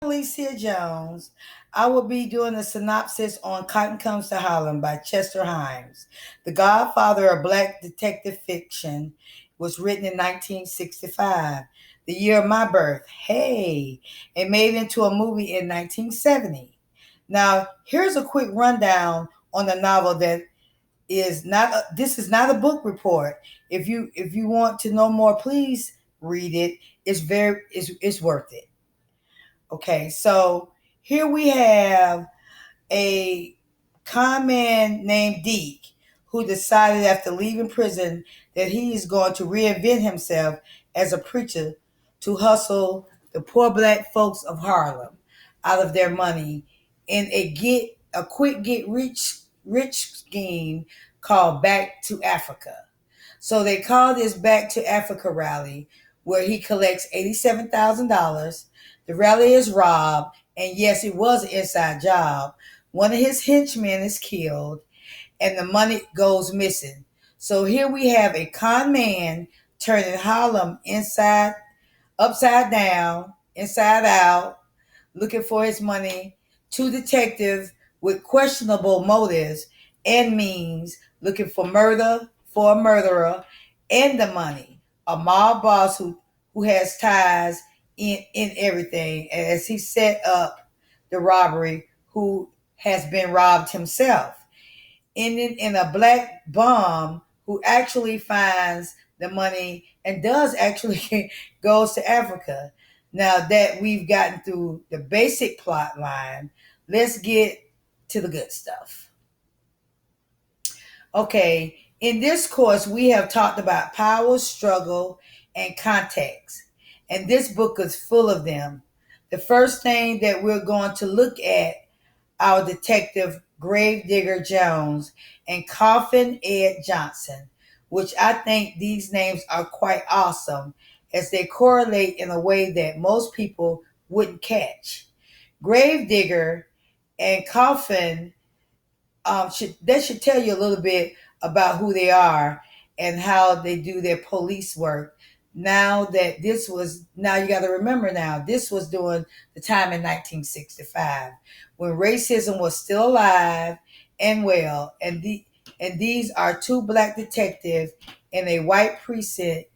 Alicia Jones. I will be doing a synopsis on Cotton Comes to Harlem by Chester Himes. The Godfather of Black Detective Fiction was written in 1965, the year of my birth. Hey, it made into a movie in 1970. Now, here's a quick rundown on the novel that is not this is not a book report. If you want to know more, please read it. It's worth it. Okay, so here we have a con man named Deke who decided after leaving prison that he is going to reinvent himself as a preacher to hustle the poor black folks of Harlem out of their money in a quick get rich scheme called Back to Africa. So they call this Back to Africa rally, where he collects $87,000. The rally is robbed, and yes, it was an inside job. One of his henchmen is killed, and the money goes missing. So here we have a con man turning Harlem upside down, inside out, looking for his money, two detectives with questionable motives and means looking for a murderer and the money, a mob boss who has ties in everything, and as he set up the robbery, who has been robbed himself, ending in a black bum who actually finds the money and does actually goes to Africa. Now that we've gotten through the basic plot line, let's get to the good stuff. Okay, in this course, we have talked about power, struggle, and context, and this book is full of them. The first thing that we're going to look at our detective Gravedigger Jones and Coffin Ed Johnson, which I think these names are quite awesome as they correlate in a way that most people wouldn't catch. Gravedigger and Coffin should tell you a little bit about who they are and how they do their police work. Now you got to remember, now this was during the time in 1965 when racism was still alive and well, and these are two black detectives in a white precinct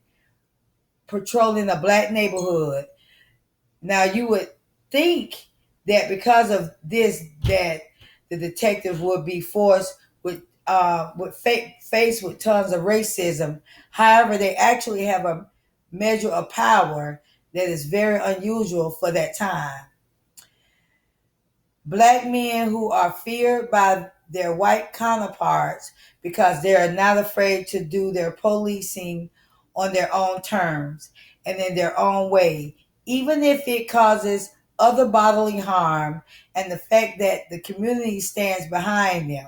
patrolling a black neighborhood. Now you would think that because of this, that the detective would be forced faced with tons of racism. However, they actually have a measure of power that is very unusual for that time. Black men who are feared by their white counterparts because they are not afraid to do their policing on their own terms and in their own way, even if it causes other bodily harm, and the fact that the community stands behind them.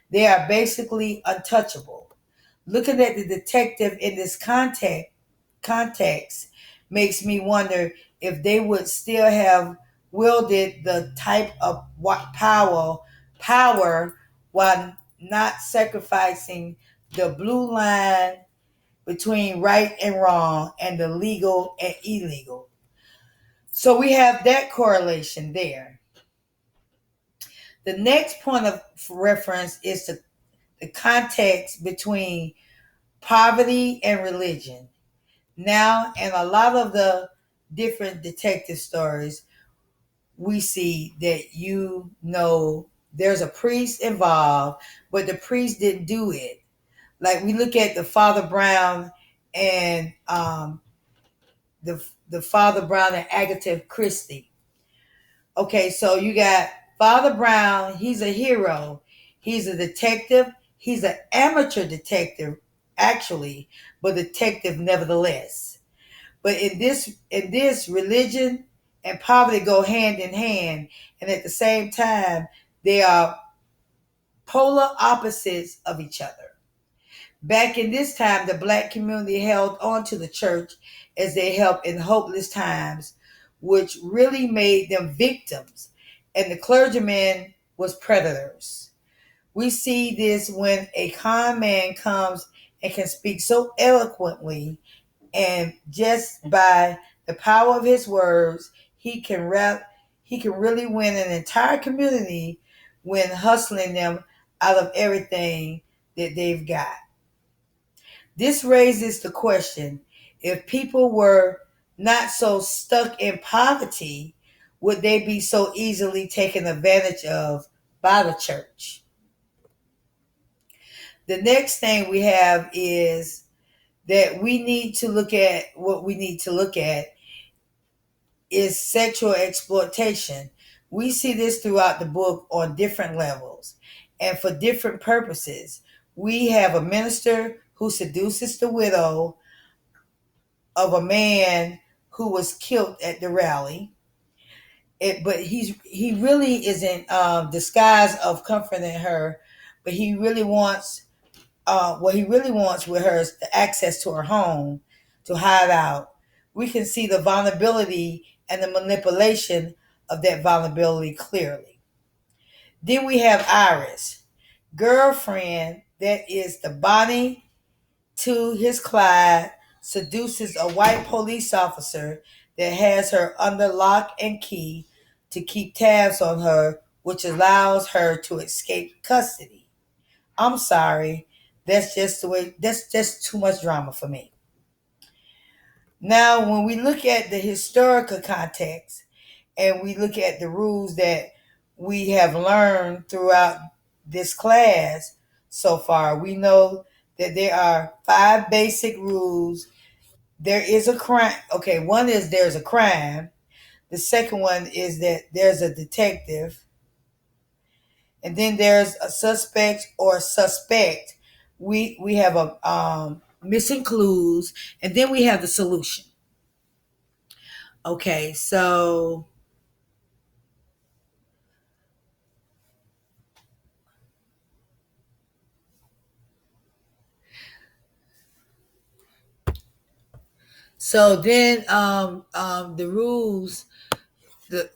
They are basically untouchable. Looking at the detective in this context makes me wonder if they would still have wielded the type of power while not sacrificing the blue line between right and wrong and the legal and illegal. So we have that correlation there. The next point of reference is the context between poverty and religion. Now, in a lot of the different detective stories, we see that there's a priest involved, but the priest didn't do it. Like we look at the Father Brown and the Father Brown and Agatha Christie. Okay, so you got Father Brown. He's a hero. He's a detective. He's an amateur detective, actually, but detective nevertheless. But in this religion and poverty go hand in hand, and at the same time, they are polar opposites of each other. Back in this time, the black community held on to the church as they helped in hopeless times, which really made them victims, and the clergyman was predators. We see this when a con man comes and can speak so eloquently, and just by the power of his words, he can rap. he can really win an entire community when hustling them out of everything that they've got. This raises the question, if people were not so stuck in poverty, would they be so easily taken advantage of by the church? The next thing we have is that we need to look at what we need to look at is sexual exploitation. We see this throughout the book on different levels and for different purposes. We have a minister who seduces the widow of a man who was killed at the rally. But he really isn't disguise of comforting her, but he really wants what he really wants with her is the access to her home to hide out. We can see the vulnerability and the manipulation of that vulnerability clearly. Then we have Iris, girlfriend that is the Bonnie to his Clyde, seduces a white police officer that has her under lock and key to keep tabs on her, which allows her to escape custody. I'm sorry. That's just the way, that's just too much drama for me. Now, when we look at the historical context and we look at the rules that we have learned throughout this class so far, we know that there are five basic rules. There is a crime. Okay, one is there's a crime. The second one is that there's a detective. And then there's a suspect or suspect. We have a missing clues, and then we have the solution. Okay, so then the rules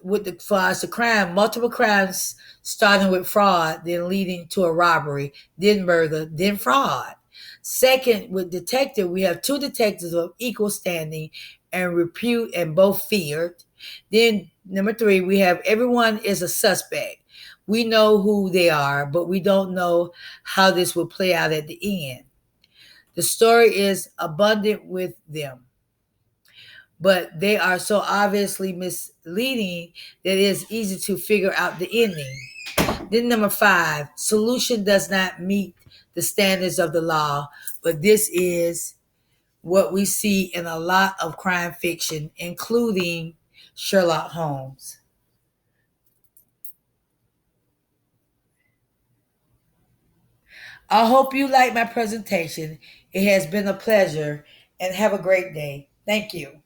with the far as the crime, multiple crimes starting with fraud, then leading to a robbery, then murder, then fraud. Second, with detective, we have two detectives of equal standing and repute and both feared. Then number three, we have everyone is a suspect. We know who they are, but we don't know how this will play out at the end. The story is abundant with them, but they are so obviously misleading that it is easy to figure out the ending. Then number five, solution does not meet the standards of the law, but this is what we see in a lot of crime fiction, including Sherlock Holmes. I hope you like my presentation. It has been a pleasure and have a great day. Thank you.